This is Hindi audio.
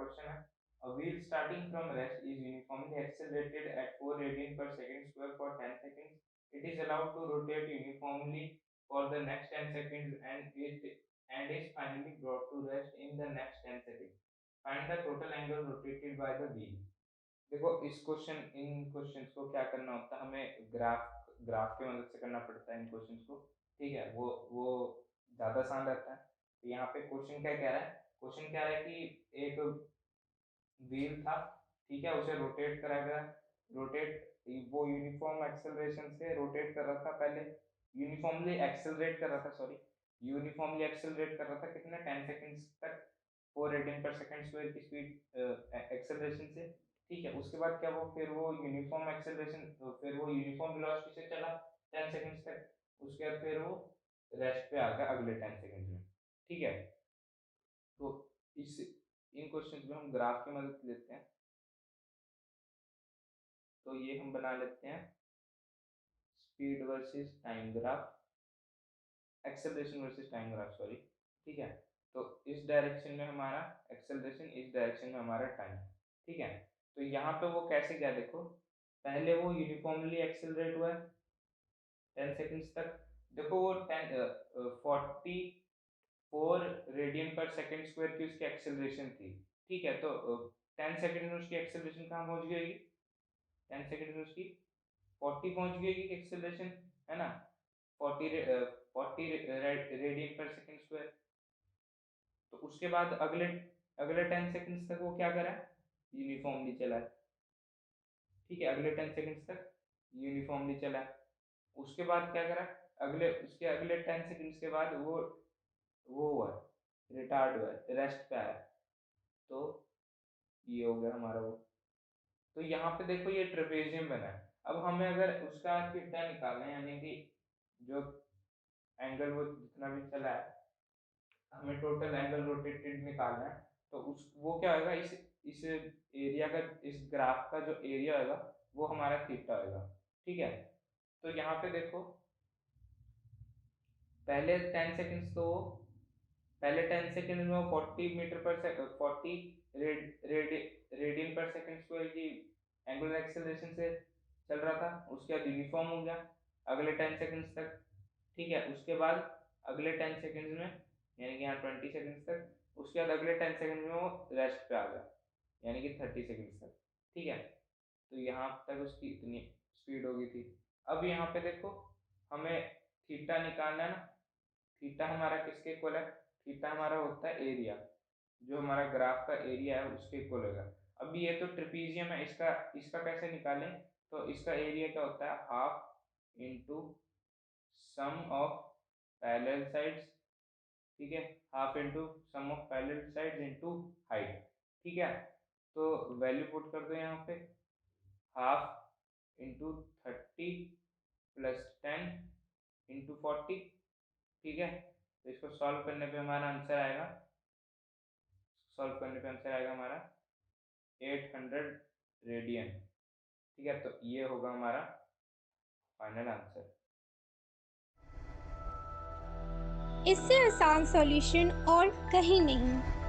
क्वेश्चन है, a wheel starting from rest is uniformly accelerated at 4 radian per second square for 10 seconds. It is allowed to rotate uniformly for the next 10 seconds and is finally brought to rest in the next 10 seconds. Find the total angle rotated by the wheel. देखो इन क्वेश्चंस को क्या करना होता है, हमें ग्राफ की मदद से करना पड़ता है इन क्वेश्चंस को। ठीक है, वो ज़्यादा आसान रहता है। तो यहाँ पे क्वेश्चन क्या कह रहा है, क्वेश्चन क्या है कि एक व्हील था, ठीक है, उसे रोटेट करा गया, रोटेट वो यूनिफॉर्म एक्सेलरेशन से रोटेट कर रहा था, पहले यूनिफॉर्मली एक्सेलरेट कर रहा था, सॉरी यूनिफॉर्मली एक्सेलरेट कर रहा था, कितने 10 सेकंड्स तक 4 रेडियन पर सेकंड स्क्वायर की स्पीड एक्सेलरेशन से। ठीक है, उसके बाद क्या वो फिर वो यूनिफॉर्म एक्सेलरेशन फिर वो यूनिफॉर्म वेलोसिटी से चला 10 सेकंड्स तक, उसके बाद फिर वो रेस्ट पे आ गया अगले 10 सेकंड्स में। ठीक है, तो इस इन क्वेश्चंस में हम ग्राफ की मदद लेते हैं। तो ये हम बना लेते हैं speed versus time graph, acceleration versus time graph, sorry. ठीक है, तो इस डायरेक्शन में हमारा एक्सेलरेशन, इस डायरेक्शन में हमारा टाइम। ठीक है, तो यहाँ पे वो कैसे गया देखो, पहले वो यूनिफॉर्मली एक्सेलरेट हुआ 10 सेकंड्स तक। देखो वो 44 रेडियन पर सेकंड स्क्वायर की उसकी एक्सेलरेशन थी। ठीक है, तो 10 सेकंड में उसकी एक्सेलरेशन कहाँ पहुंच गई होगी, 10 सेकंड में उसकी 40 पहुंच गई होगी एक्सेलरेशन, है ना, 40 रेडियन पर सेकंड स्क्वायर। तो उसके बाद अगले अगले 10 सेकंड्स तक वो क्या करा, यूनिफॉर्मली चला। ठीक है, अगले 10 सेकंड्स तक यूनिफॉर्मली चला। उसके बाद क्या करा, उसके अगले 10 सेकंड्स के बाद वो हुआ, रिटार्ड हुआ, रेस्ट पे आया। तो ये हो गया हमारा वो। तो यहाँ पे देखो ये ट्रेपेजियम बना है। अब हमें अगर उसका थीटा निकालना है, यानी कि जो एंगल वो जितना भी चला है, हमें टोटल एंगल रोटेटेड निकालना है, तो उस वो क्या होगा, इस एरिया का, इस ग्राफ का जो एरिया होगा वो हमारा थीटा होगा। ठीक है, तो यहाँ पे देखो पहले 10 सेकंड्स तो पहले 10 सेकंड में वो 40 मीटर पर सेकंड 40 रेडियन पर सेकंड स्क्वायर की एंगुलर एक्सेलरेशन से चल रहा था। उसके बाद यूनिफॉर्म हो गया अगले 10 सेकंड्स तक। ठीक है, उसके बाद अगले 10 सेकंड्स में, यानी कि यहाँ 20 सेकंड्स तक, उसके बाद अगले 10 सेकंड में वो रेस्ट पे आ गया, यानी कि 30 सेकंड्स तक। ठीक है, तो यहाँ तक उसकी इतनी स्पीड हो गई थी। अब यहाँ पे देखो हमें थीटा निकालना है ना, थीटा हमारा किसके इक्वल है, थीटा हमारा होता है एरिया, जो हमारा ग्राफ का एरिया है उसके इक्वल होगा। अब ये तो ट्रेपीजियम है, इसका इसका कैसे निकालें, तो इसका एरिया क्या होता है, half into sum of parallel sides. ठीक है, half into sum of parallel sides into height. ठीक है, तो वैल्यू पुट कर दो यहाँ पे, हाफ इंटू 30 प्लस 10 इंटू 40। ठीक है, तो इसको सॉल्व करने पे हमारा आंसर आएगा, हमारा 800 रेडियन। ठीक है, तो ये होगा हमारा फाइनल आंसर। इससे आसान सॉल्यूशन और कहीं नहीं।